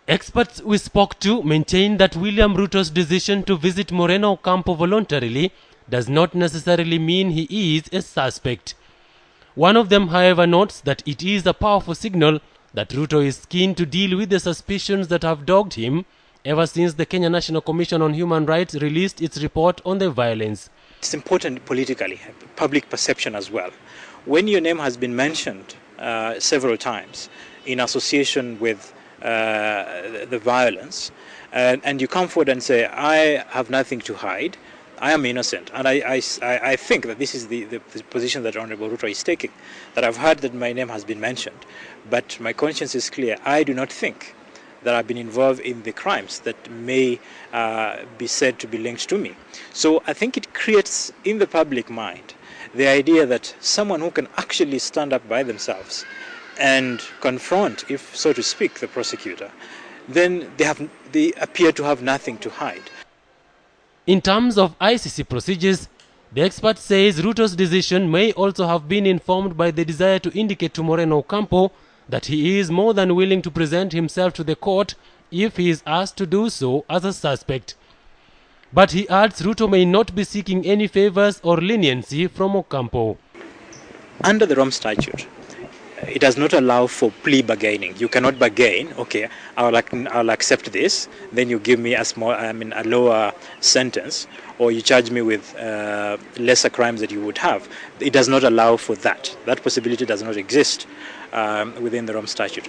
Experts we spoke to maintain that William Ruto's decision to visit Moreno Ocampo voluntarily does not necessarily mean he is a suspect. One of them, however, notes that it is a powerful signal that Ruto is keen to deal with the suspicions that have dogged him ever since the Kenya National Commission on Human Rights released its report on the violence. It's important politically, public perception as well. When your name has been mentioned several times in association with the violence, and you come forward and say, I have nothing to hide, I am innocent, and I think that this is the position that Honorable Ruto is taking, that I've heard that my name has been mentioned, but my conscience is clear. I do not think that I've been involved in the crimes that may be said to be linked to me. So I think it creates in the public mind the idea that someone who can actually stand up by themselves and confront, if so to speak, the prosecutor, then they appear to have nothing to hide. In terms of ICC procedures, the expert says Ruto's decision may also have been informed by the desire to indicate to Moreno Ocampo that he is more than willing to present himself to the court if he is asked to do so as a suspect. But he adds Ruto may not be seeking any favors or leniency from Ocampo. Under the Rome Statute, it does not allow for plea bargaining. You cannot bargain. Okay, I'll accept this. Then you give me a lower sentence, or you charge me with lesser crimes that you would have. It does not allow for that. That possibility does not exist within the Rome Statute.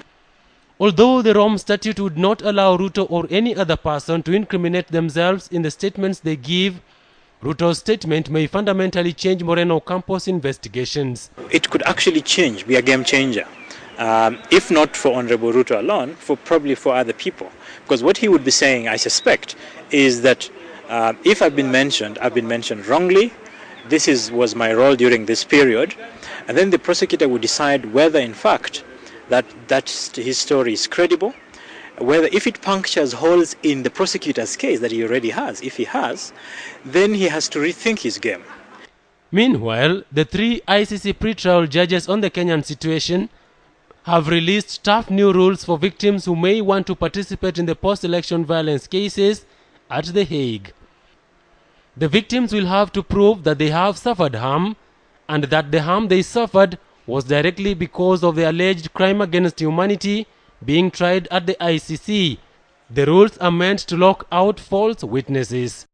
Although the Rome Statute would not allow Ruto or any other person to incriminate themselves in the statements they give, Ruto's statement may fundamentally change Moreno Ocampo's investigations. It could actually be a game changer. If not for Honorable Ruto alone, probably for other people. Because what he would be saying, I suspect, is that if I've been mentioned wrongly, was my role during this period, and then the prosecutor would decide whether in fact that his story is credible, whether if it punctures holes in the prosecutor's case that he already has. If he has, then he has to rethink his game. Meanwhile, the 3 ICC pre-trial judges on the Kenyan situation have released tough new rules for victims who may want to participate in the post-election violence cases at The Hague. The victims will have to prove that they have suffered harm and that the harm they suffered was directly because of the alleged crime against humanity being tried at the ICC. The rules are meant to lock out false witnesses.